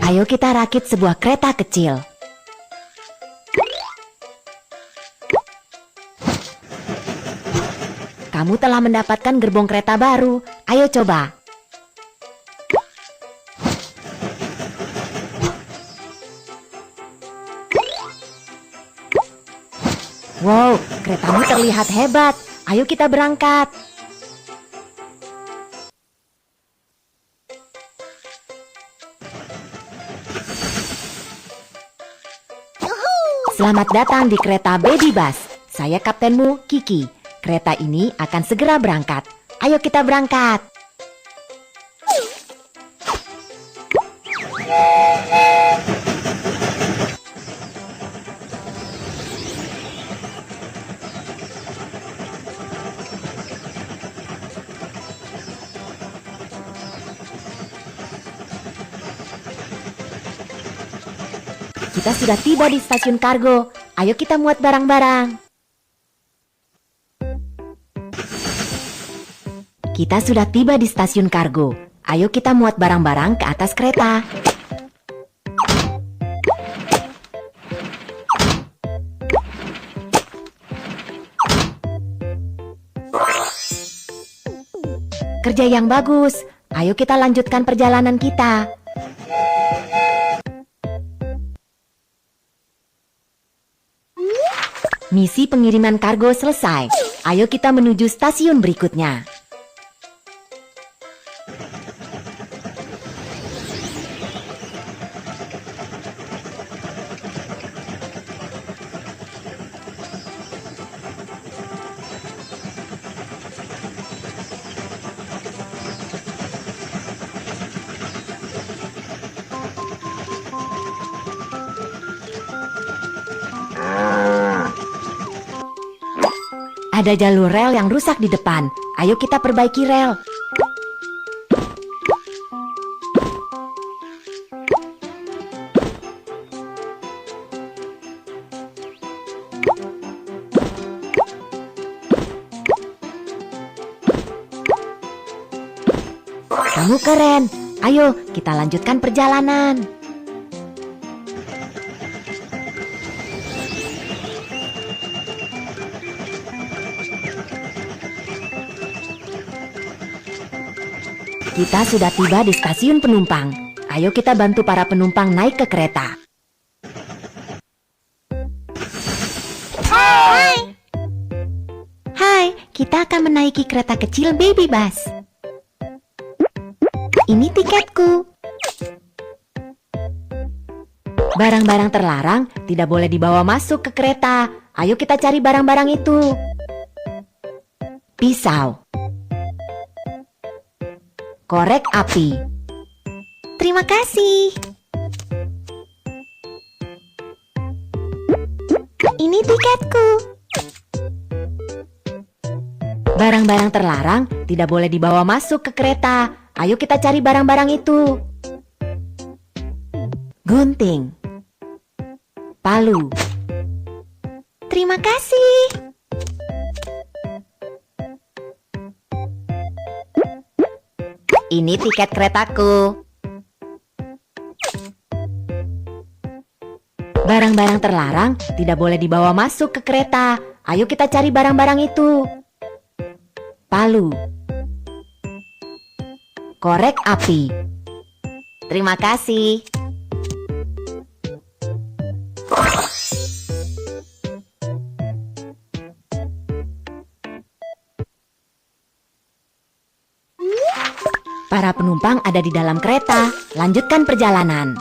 Ayo kita rakit sebuah kereta kecil. Kamu telah mendapatkan gerbong kereta baru. Ayo coba. Wow, keretamu terlihat hebat. Ayo kita berangkat. Selamat datang di kereta Baby Bus. Saya kaptenmu, Kiki. Kereta ini akan segera berangkat. Ayo kita berangkat. Kita sudah tiba di stasiun kargo. Ayo kita muat barang-barang. Kita sudah tiba di stasiun kargo. Ayo kita muat barang-barang ke atas kereta. Kerja yang bagus. Ayo kita lanjutkan perjalanan kita. Misi pengiriman kargo selesai. Ayo kita menuju stasiun berikutnya. Ada jalur rel yang rusak di depan. Ayo kita perbaiki rel. Kamu keren. Ayo kita lanjutkan perjalanan. Kita sudah tiba di stasiun penumpang. Ayo kita bantu para penumpang naik ke kereta. Hai. Hai, kita akan menaiki kereta kecil Baby Bus. Ini tiketku. Barang-barang terlarang tidak boleh dibawa masuk ke kereta. Ayo kita cari barang-barang itu. Pisau. Korek api. Terima kasih. Ini tiketku. Barang-barang terlarang tidak boleh dibawa masuk ke kereta. Ayo kita cari barang-barang itu. Gunting. Palu. Terima kasih. Ini tiket keretaku. Barang-barang terlarang tidak boleh dibawa masuk ke kereta. Ayo kita cari barang-barang itu. Palu. Korek api. Terima kasih. Para penumpang ada di dalam kereta. Lanjutkan perjalanan.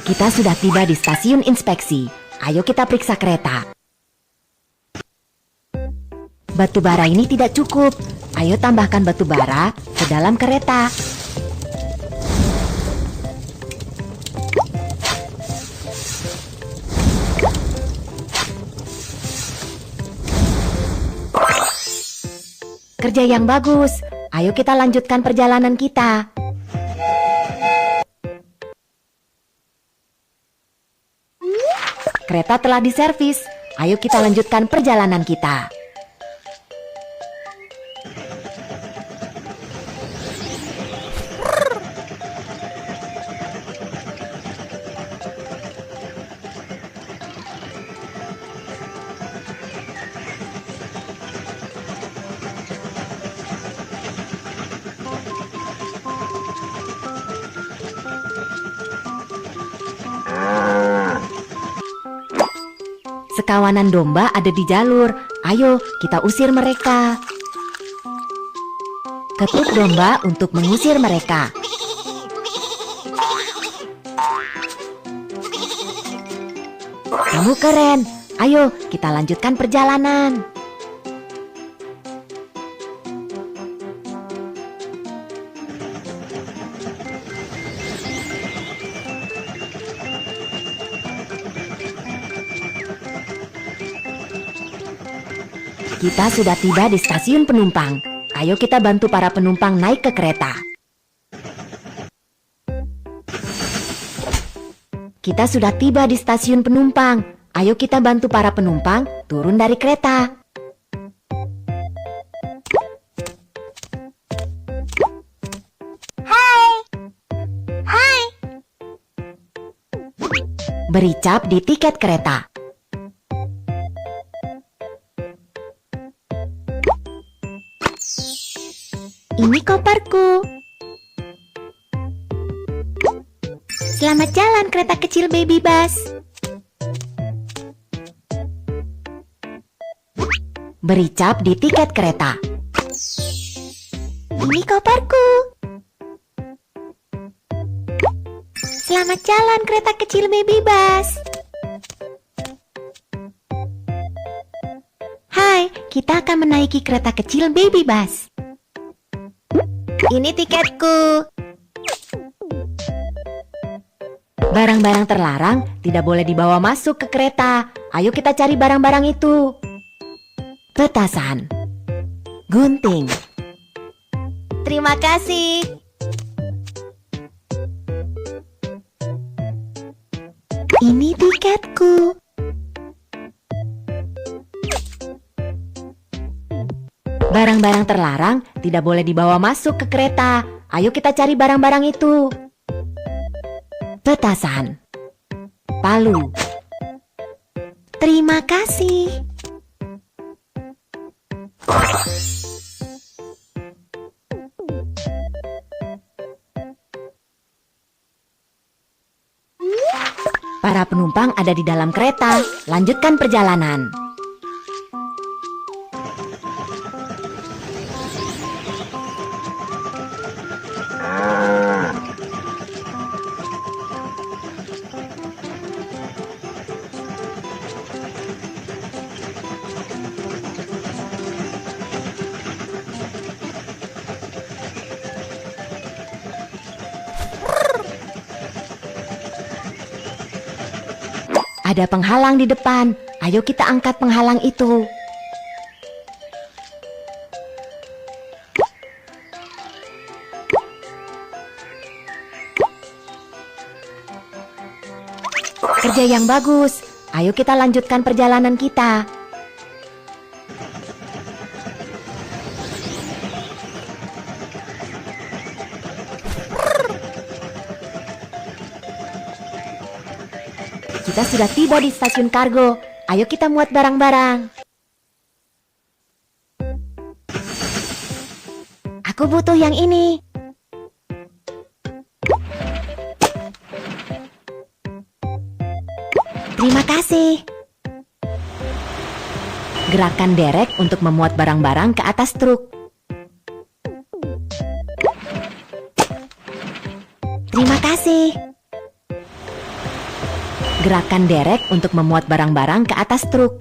Kita sudah tiba di stasiun inspeksi. Ayo kita periksa kereta. Batu bara ini tidak cukup. Ayo tambahkan batu bara ke dalam kereta. Kerja yang bagus. Ayo kita lanjutkan perjalanan kita. Kereta telah diservis. Ayo kita lanjutkan perjalanan kita. Sekawanan domba ada di jalur. Ayo kita usir mereka. Ketuk domba untuk mengusir mereka. Kamu keren. Ayo kita lanjutkan perjalanan. Kita sudah tiba di stasiun penumpang. Ayo kita bantu para penumpang naik ke kereta. Kita sudah tiba di stasiun penumpang. Ayo kita bantu para penumpang turun dari kereta. Hai. Hai. Beri cap di tiket kereta. Ini koperku. Selamat jalan kereta kecil Baby Bus. Beri cap di tiket kereta. Ini koperku. Selamat jalan kereta kecil Baby Bus. Hai, kita akan menaiki kereta kecil Baby Bus. Ini tiketku. Barang-barang terlarang tidak boleh dibawa masuk ke kereta. Ayo kita cari barang-barang itu. Petasan, gunting. Terima kasih. Ini tiketku. Barang-barang terlarang tidak boleh dibawa masuk ke kereta. Ayo kita cari barang-barang itu. Petasan, palu. Terima kasih. Para penumpang ada di dalam kereta. Lanjutkan perjalanan. Ada penghalang di depan. Ayo kita angkat penghalang itu. Kerja yang bagus. Ayo kita lanjutkan perjalanan kita. Kita sudah tiba di stasiun kargo. Ayo kita muat barang-barang. Aku butuh yang ini. Terima kasih. Gerakan derek untuk memuat barang-barang ke atas truk. Terima kasih. Gerakan derek untuk memuat barang-barang ke atas truk.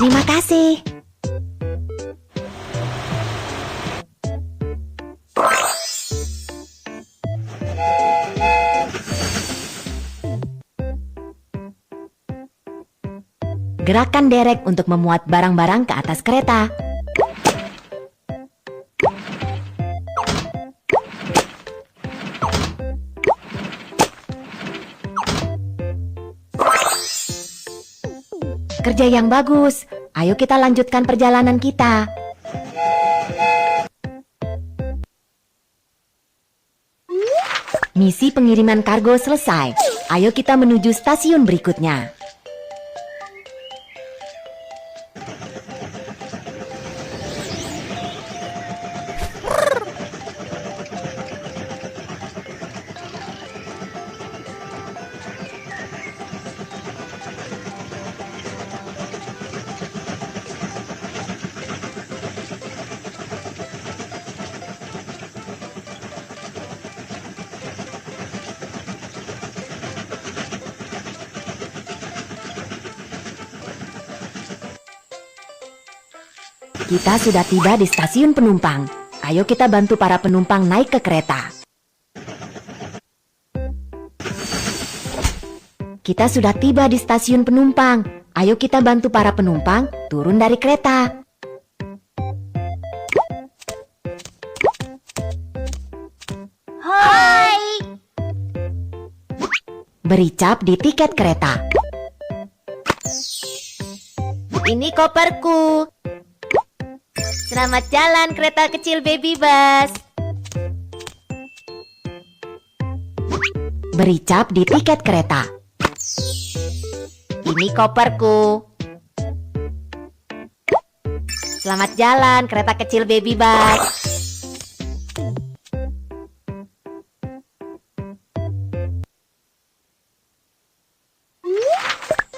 Terima kasih. Gerakan derek untuk memuat barang-barang ke atas kereta. Kerja yang bagus. Ayo kita lanjutkan perjalanan kita. Misi pengiriman kargo selesai. Ayo kita menuju stasiun berikutnya. Kita sudah tiba di stasiun penumpang. Ayo kita bantu para penumpang naik ke kereta. Kita sudah tiba di stasiun penumpang. Ayo kita bantu para penumpang turun dari kereta. Hai. Beri cap di tiket kereta. Ini koperku. Selamat jalan kereta kecil Baby Bus. Beri cap di tiket kereta. Ini koperku. Selamat jalan kereta kecil Baby Bus.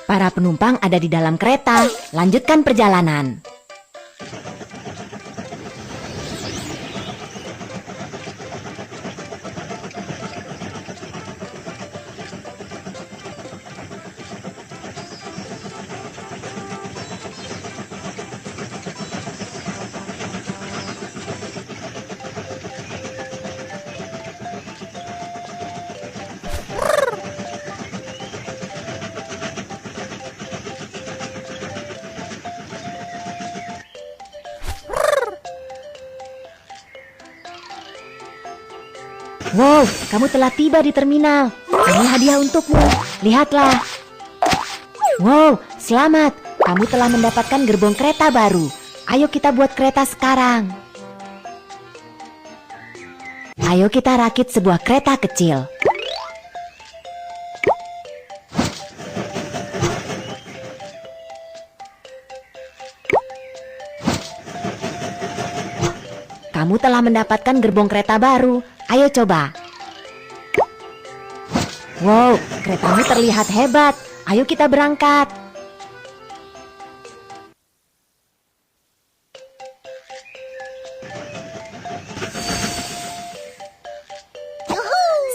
Para penumpang ada di dalam kereta. Lanjutkan perjalanan. Wow, kamu telah tiba di terminal. Ini hadiah untukmu. Lihatlah. Wow, selamat. Kamu telah mendapatkan gerbong kereta baru. Ayo kita buat kereta sekarang. Ayo kita rakit sebuah kereta kecil. Kamu telah mendapatkan gerbong kereta baru. Ayo coba. Wow, keretamu terlihat hebat. Ayo kita berangkat.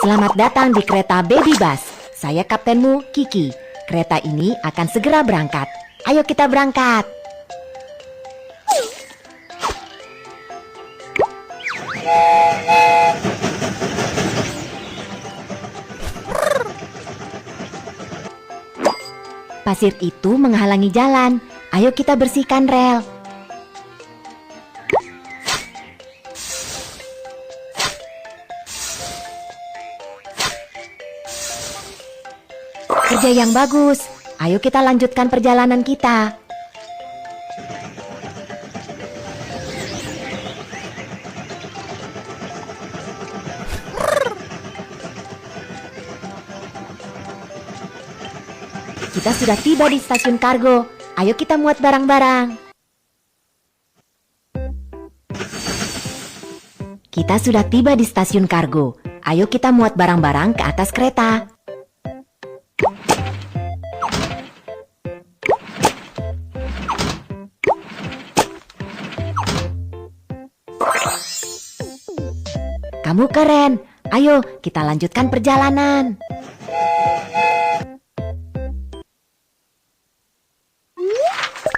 Selamat datang di kereta Baby Bus. Saya kaptenmu, Kiki. Kereta ini akan segera berangkat. Ayo kita berangkat. Pasir itu menghalangi jalan. Ayo kita bersihkan rel. Kerja yang bagus. Ayo kita lanjutkan perjalanan kita. Kita sudah tiba di stasiun kargo. Ayo kita muat barang-barang. Kita sudah tiba di stasiun kargo. Ayo kita muat barang-barang ke atas kereta. Kamu keren. Ayo kita lanjutkan perjalanan.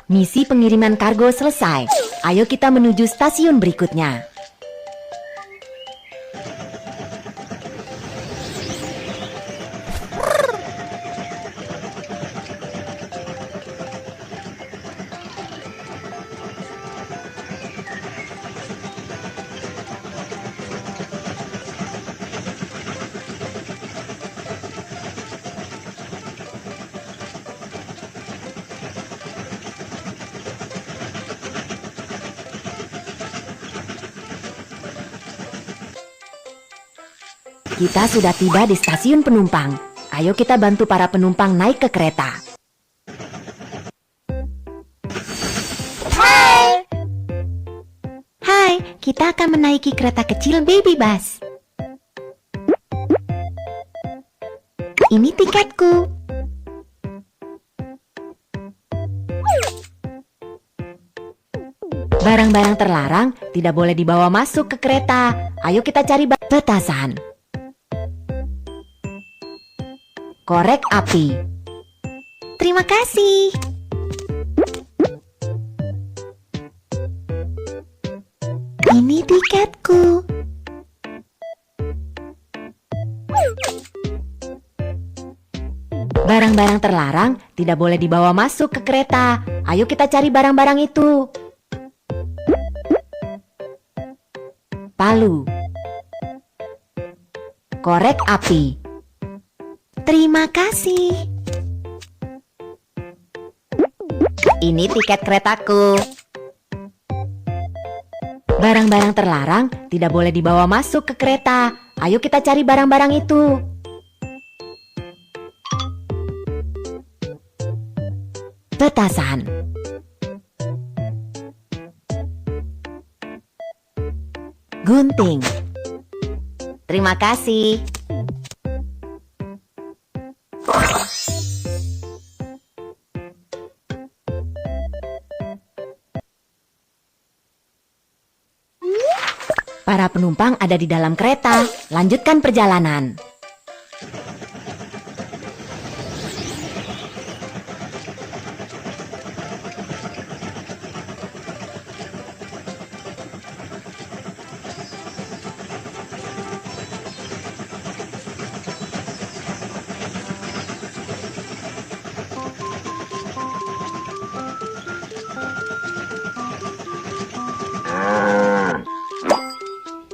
Misi pengiriman kargo selesai. Ayo kita menuju stasiun berikutnya. Kita sudah tiba di stasiun penumpang. Ayo kita bantu para penumpang naik ke kereta. Hai, kita akan menaiki kereta kecil Baby Bus. Ini tiketku. Barang-barang terlarang tidak boleh dibawa masuk ke kereta. Ayo kita cari petasan. Korek api. Terima kasih. Ini tiketku. Barang-barang terlarang tidak boleh dibawa masuk ke kereta. Ayo kita cari barang-barang itu. Palu. Korek api. Terima kasih. Ini tiket keretaku. Barang-barang terlarang tidak boleh dibawa masuk ke kereta. Ayo kita cari barang-barang itu. Petasan. Gunting. Terima kasih. Para penumpang ada di dalam kereta. Lanjutkan perjalanan.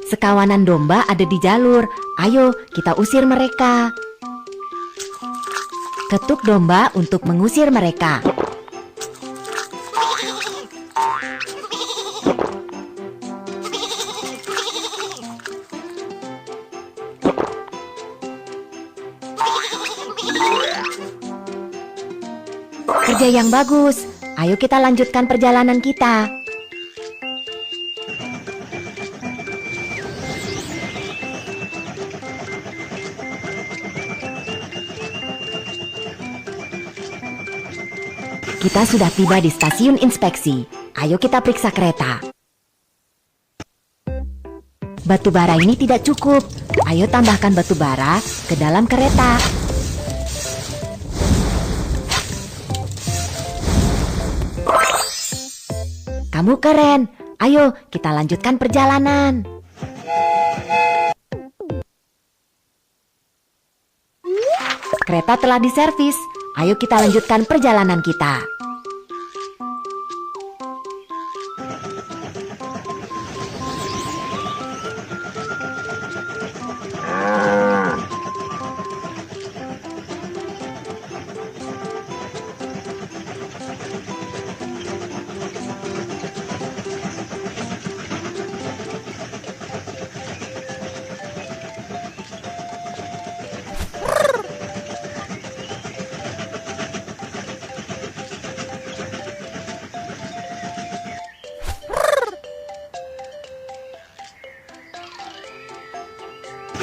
Sekawanan domba ada di jalur. Ayo kita usir mereka. Ketuk domba untuk mengusir mereka. Kerja yang bagus. Ayo kita lanjutkan perjalanan kita. Kita sudah tiba di stasiun inspeksi. Ayo kita periksa kereta. Batu bara ini tidak cukup. Ayo tambahkan batu bara ke dalam kereta. Kamu keren. Ayo kita lanjutkan perjalanan. Kereta telah diservis. Ayo kita lanjutkan perjalanan kita.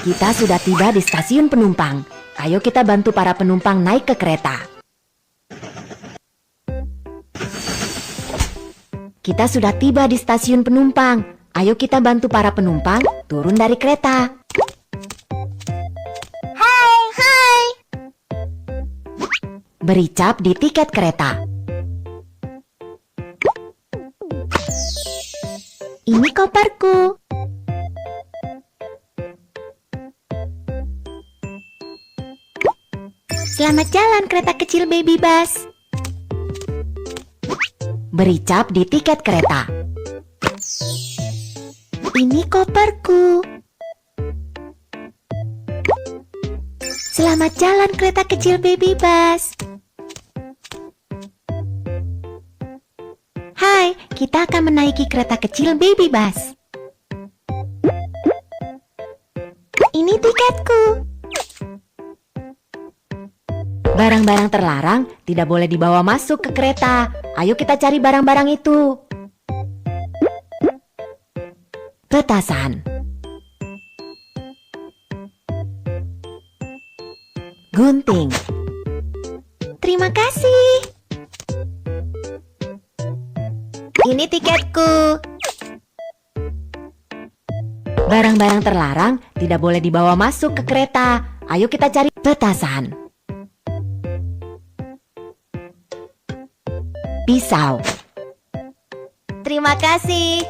Kita sudah tiba di stasiun penumpang. Ayo kita bantu para penumpang naik ke kereta. Kita sudah tiba di stasiun penumpang. Ayo kita bantu para penumpang turun dari kereta. Hai. Beri cap di tiket kereta. Ini koperku. Selamat jalan kereta kecil Baby Bus. Beri cap di tiket kereta. Ini koperku. Selamat jalan kereta kecil Baby Bus. Hai, kita akan menaiki kereta kecil Baby Bus. Ini tiketku. Barang-barang terlarang tidak boleh dibawa masuk ke kereta. Ayo kita cari barang-barang itu. Petasan, gunting, Terima kasih. Ini tiketku. barang-barang terlarang tidak boleh dibawa masuk ke kereta. Ayo kita cari petasan. Pisau, Terima kasih.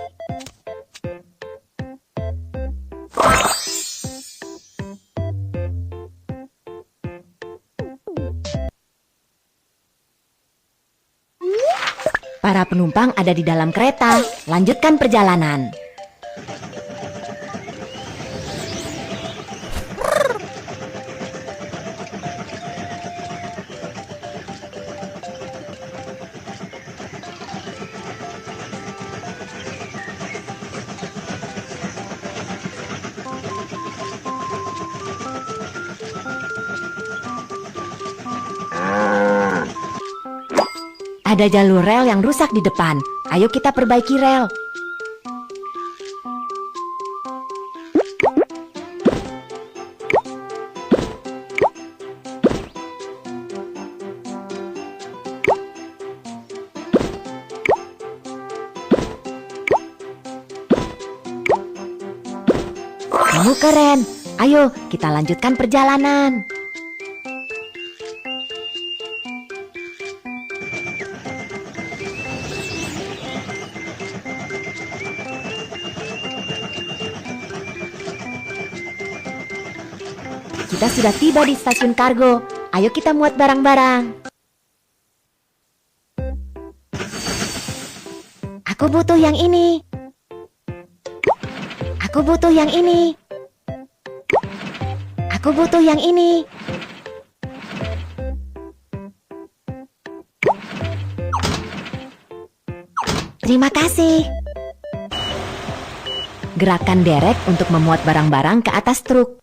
para penumpang ada di dalam kereta. Lanjutkan perjalanan. Ada jalur rel yang rusak di depan. Ayo kita perbaiki rel. Kamu keren. Ayo kita lanjutkan perjalanan. Kita sudah tiba di stasiun kargo. Ayo kita muat barang-barang. Aku butuh yang ini. Aku butuh yang ini. Aku butuh yang ini. Terima kasih. Gerakan derek untuk memuat barang-barang ke atas truk.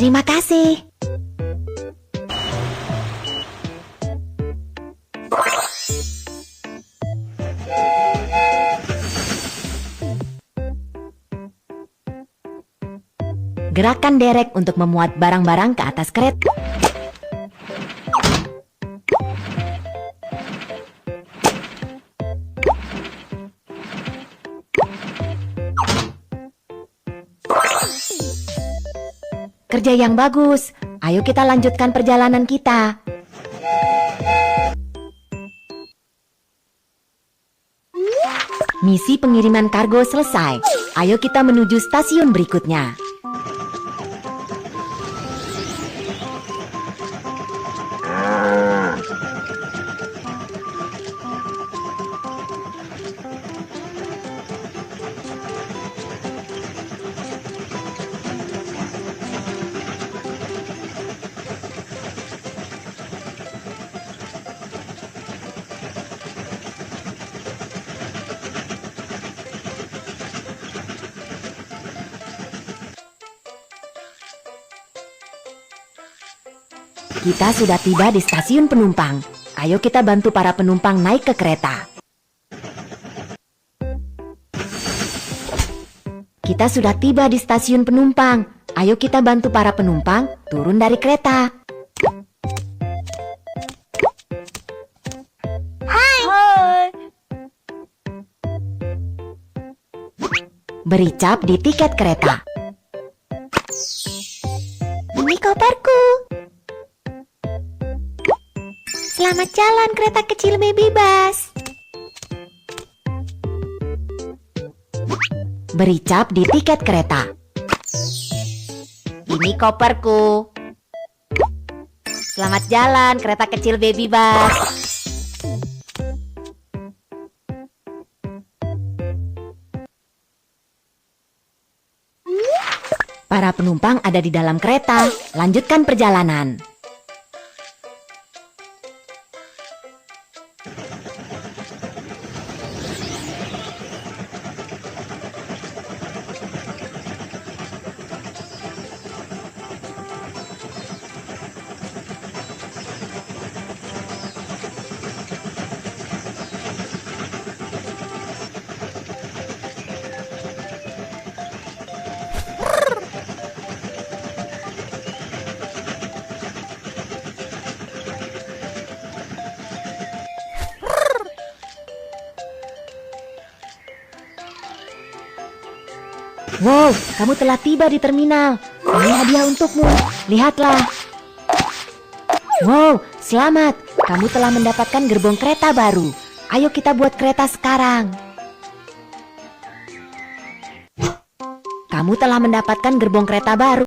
Terima kasih. Gerakan derek untuk memuat barang-barang ke atas kereta. Kerja yang bagus. Ayo kita lanjutkan perjalanan kita. Misi pengiriman kargo selesai. Ayo kita menuju stasiun berikutnya. Kita sudah tiba di stasiun penumpang. Ayo kita bantu para penumpang naik ke kereta. Kita sudah tiba di stasiun penumpang. Ayo kita bantu para penumpang turun dari kereta. Hai. Beri cap di tiket kereta. Ini koperku. Selamat jalan kereta kecil Baby Bus. Beri cap di tiket kereta. Ini koperku. Selamat jalan kereta kecil Baby Bus. Para penumpang ada di dalam kereta. Lanjutkan perjalanan. Wow, kamu telah tiba di terminal. Ini hadiah untukmu. Lihatlah. Wow, selamat. Kamu telah mendapatkan gerbong kereta baru. Ayo kita buat kereta sekarang. Kamu telah mendapatkan gerbong kereta baru.